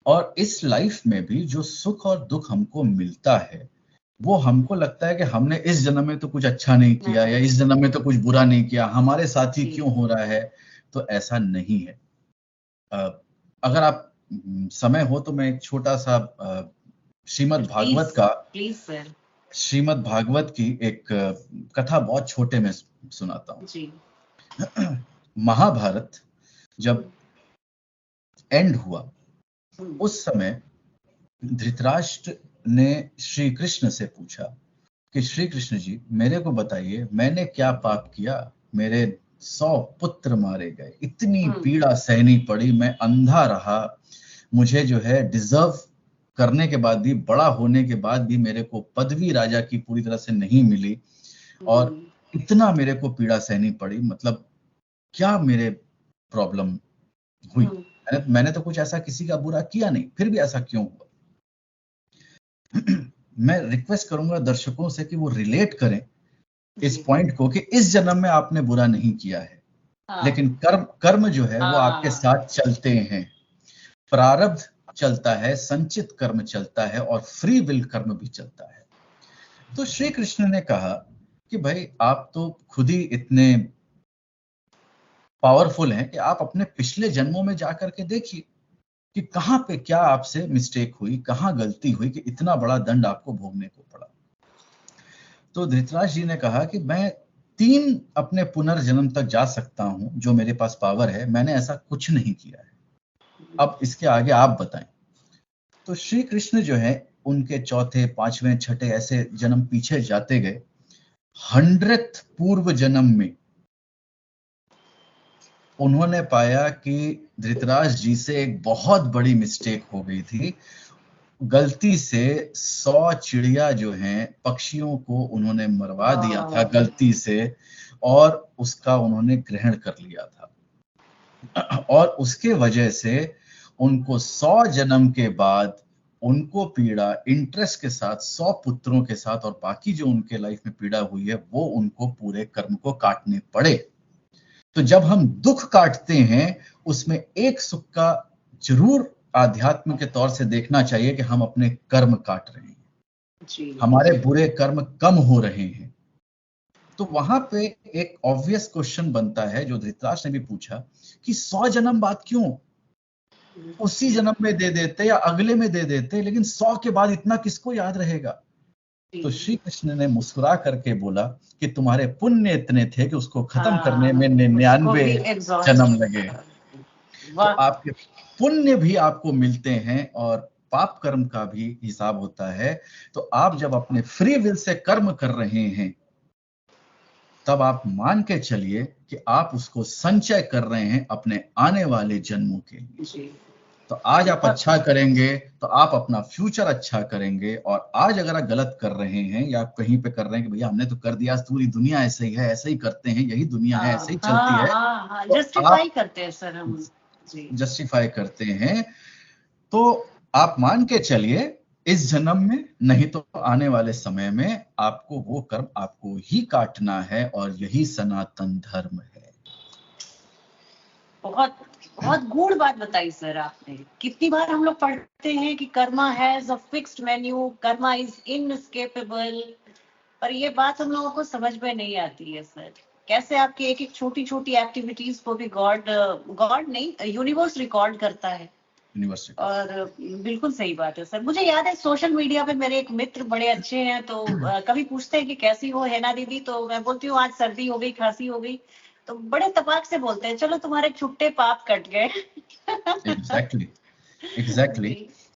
और इस लाइफ में भी जो सुख और दुख हमको मिलता है, वो हमको लगता है कि हमने इस जन्म में तो कुछ अच्छा नहीं किया या इस जन्म में तो कुछ बुरा नहीं किया, हमारे साथ ही क्यों हो रहा है। तो ऐसा नहीं है। अगर आप समय हो तो मैं एक छोटा सा श्रीमद् भागवत का प्लीज सर, श्रीमद् भागवत की एक कथा बहुत छोटे में सुनाता हूँ जी। महाभारत जब एंड हुआ, उस समय धृतराष्ट्र ने श्री कृष्ण से पूछा कि श्री कृष्ण जी, मेरे को बताइए मैंने क्या पाप किया, मेरे 100 पुत्र मारे गए, इतनी पीड़ा सहनी पड़ी, मैं अंधा रहा, मुझे जो है डिजर्व करने के बाद भी, बड़ा होने के बाद भी मेरे को पदवी राजा की पूरी तरह से नहीं मिली और इतना मेरे को पीड़ा सहनी पड़ी, मतलब क्या मेरे प्रॉब्लम हुई। मैंने तो कुछ ऐसा किसी का बुरा किया नहीं, फिर भी ऐसा क्यों हुआ। मैं रिक्वेस्ट करूंगा दर्शकों से कि वो रिलेट करें इस पॉइंट को कि इस जन्म में आपने बुरा नहीं किया है, लेकिन कर्म जो है वो आपके साथ चलते हैं, प्रारब्ध चलता है, संचित कर्म चलता है और फ्री विल कर्म भी चलता है। तो श्री कृष्ण ने कहा कि भाई आप तो खुद ही इतने पावरफुल हैं कि आप अपने पिछले जन्मों में जाकर के देखिए कि कहां पे क्या आपसे मिस्टेक हुई, कहां गलती हुई कि इतना बड़ा दंड आपको भोगने को पड़ा। तो धृतराज जी ने कहा कि मैं 3 अपने पुनर्जन्म तक जा सकता हूं, जो मेरे पास पावर है, मैंने ऐसा कुछ नहीं किया है, अब इसके आगे आप बताएं। तो श्री कृष्ण जो है उनके चौथे, पांचवें, छठे ऐसे जन्म पीछे जाते गए। 100th पूर्व जन्म में उन्होंने पाया कि धृतराज जी से एक बहुत बड़ी मिस्टेक हो गई थी। गलती से 100 चिड़िया जो हैं, पक्षियों को उन्होंने मरवा दिया था गलती से, और उसका उन्होंने ग्रहण कर लिया था। और उसके वजह से उनको 100 जन्म के बाद उनको पीड़ा इंटरेस्ट के साथ 100 पुत्रों के साथ और बाकी जो उनके लाइफ में पीड़ा हुई है वो उनको पूरे कर्म को काटने पड़े। तो जब हम दुख काटते हैं उसमें एक सुख का जरूर आध्यात्म के तौर से देखना चाहिए कि हम अपने कर्म काट रहे हैं, हमारे बुरे कर्म कम हो रहे हैं। तो वहां पे एक ऑब्वियस क्वेश्चन बनता है जो धृतराष्ट्र ने भी पूछा कि 100 जन्म बाद क्यों, उसी जन्म में दे देते या अगले में दे देते, लेकिन 100 के बाद इतना किसको याद रहेगा। तो श्री कृष्ण ने मुस्कुरा करके बोला कि तुम्हारे पुण्य इतने थे कि उसको खत्म करने में 99 जन्म लगे। तो आपके पुण्य भी आपको मिलते हैं और पाप कर्म का भी हिसाब होता है। तो आप जब अपने फ्री विल से कर्म कर रहे हैं तब आप मान के चलिए कि आप उसको संचय कर रहे हैं अपने आने वाले जन्मों के लिए। तो आज आप अच्छा करेंगे तो आप अपना फ्यूचर अच्छा करेंगे, और आज अगर आप गलत कर रहे हैं या कहीं पे कर रहे हैं कि भैया हमने तो कर दिया, पूरी दुनिया ऐसे ही है, ऐसे ही करते हैं, यही दुनिया है, ऐसे ही चलती है, जस्टिफाई करते हैं सर हम, जस्टिफाई करते हैं, तो आप मान के चलिए इस जन्म में नहीं तो आने वाले समय में आपको वो कर्म आपको ही काटना है, और यही सनातन धर्म है। बहुत बहुत गूढ़ बात बताई सर आपने। कितनी बार हम लोग पढ़ते हैं कि karma has a fixed menu, Karma is inescapable, पर ये बात हम लोगों को समझ में नहीं आती है सर। कैसे आपकी एक एक छोटी छोटी एक्टिविटीज को भी गॉड नहीं, यूनिवर्स रिकॉर्ड करता है। और बिल्कुल सही बात है सर। मुझे याद है सोशल मीडिया पे मेरे एक मित्र बड़े अच्छे हैं, तो कभी पूछते हैं कि कैसी हो है ना दीदी, तो मैं बोलती हूँ आज सर्दी हो गई, खांसी हो गई, तो बड़े तपाक से बोलते हैं चलो तुम्हारे छुट्टे पाप कट गए। एग्जैक्टली